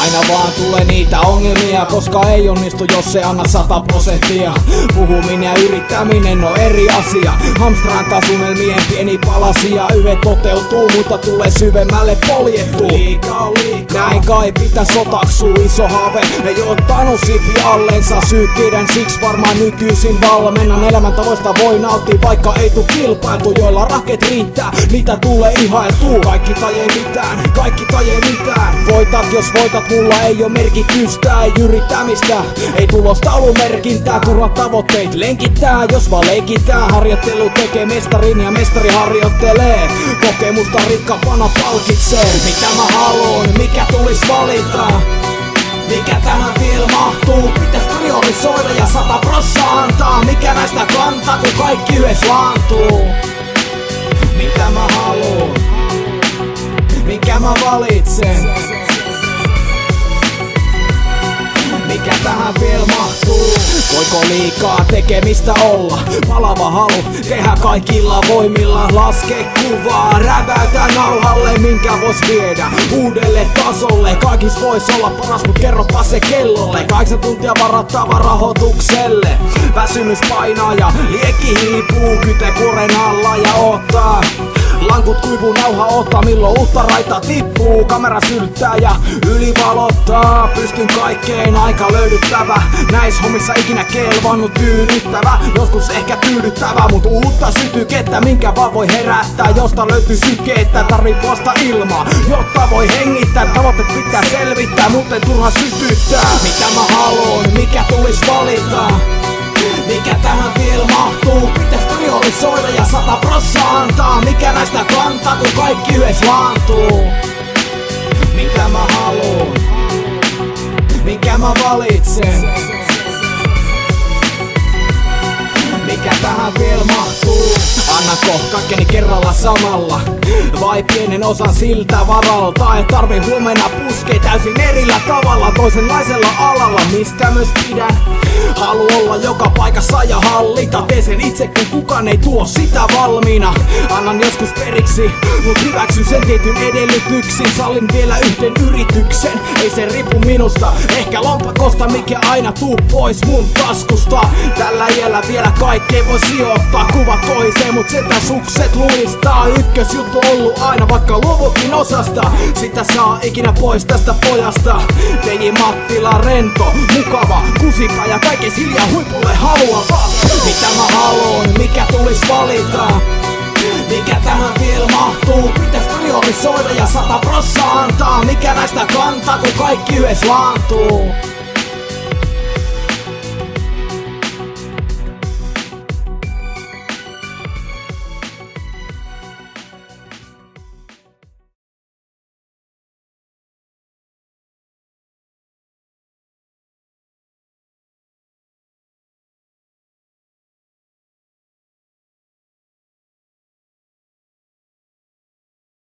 Aina vaan tulee niitä ongelmia, koska ei onnistu jos se anna 100%. Puhuminen ja yrittäminen on eri asia. Hamstraan taas unelmien pieni palasia. Yhdet toteutuu, mutta tulee syvemmälle poljettu. Liikaa. Näin kai pitäis otaksuu, iso haave ei ottanut sipi allensa. Syyt tiedän, siksi varmaan nykyisin valmennan. Elämäntavoista voi nauttia, vaikka ei tuu kilpailtu. Joilla raket riittää, niitä tulee ihailtuu. Kaikki tai ei mitään. Voitat jos voitat, mulla ei oo merkitystä. Ei yrittämistä, ei tulostaulumerkintää. Turhat tavoitteet lenkittää, jos vaan leikitään. Harjoittelu tekee mestarin ja mestari harjoittelee. Kokemusta rikkapana palkitsee. Mitä mä haluun, mikä tulis valita? Mikä tähän vielä mahtuu? Pitäis priorisoida ja 100% antaa. Mikä näistä kantaa, kun kaikki yhdessä laantuu? Mitä mä haluun? Mikä mä valitsen? Mikä tähän vielä mahtuu? Voiko liikaa tekemistä olla? Palava halu tehdä kaikilla voimilla. Laske kuvaa, räväytä nauhalle, minkä vois viedä uudelle tasolle. Kaikis vois olla paras, mut kerropa se kellolle. 8 tuntia varattava rahoitukselle. Väsymys painaa ja liekki hiipuu. Kyte kuoren alla ja ottaa. Lankut kuivuu, nauha ottaa, milloin uutta raita tippuu. Kamera sylttää ja ylivalottaa. Pystyn kaikkeen, aika löydyttävä. Näis hommissa ikinä kelvannut tyydyttävä. Joskus ehkä tyydyttävä, mut uutta sytykettä, minkä vaan voi herättää. Josta löytyy sykettä, tarvii vasta ilmaa, jotta voi hengittää. Tavoitteet pitää selvittää, muuten turha sytyttää. Mitä mä haluun, mikä tulis valita? Mikä tähän vielä mahtuu? Pitäis priorisoida ja 100% antaa. Mikä näistä kantaa, kun kaikki yhdessä laantuu? Mitä mä haluun? Mikä mä valitsen? Mikä tähän vielä mahtuu? Annako kaikkeni kerralla samalla? Vai pienen osan siltä varalta? Et tarvi huomenna puskee täysin erillä tavalla. Toisenlaisella alalla, mistä myös pidän. Halu olla joka paikassa ja hallita. Tee sen itse, kun kukaan ei tuo sitä valmiina. Annan joskus periksi, mut hyväksyn sen tietyn edellytyksin. Sallin vielä yhden yrityksen, ei se riipu minusta. Ehkä lompakosta, mikä aina tuu pois mun taskusta. Tällä iällä vielä kaikkea voi sijoittaa. Kuva toiseen, mut setä sukset luistaa. Ykkösjuttu ollut aina, vaikka luvutin osasta. Sitä saa ikinä pois tästä pojasta. DJ Mattila rento, mukava, kusipä ja kaikes hiljaa huipulle haluava. Mitä mä haluun, mikä tulis valita? Mikä tähän vielä mahtuu? Pitäis priorisoida ja 100% antaa. Mikä näistä kantaa, kun kaikki yhdessä laantuu?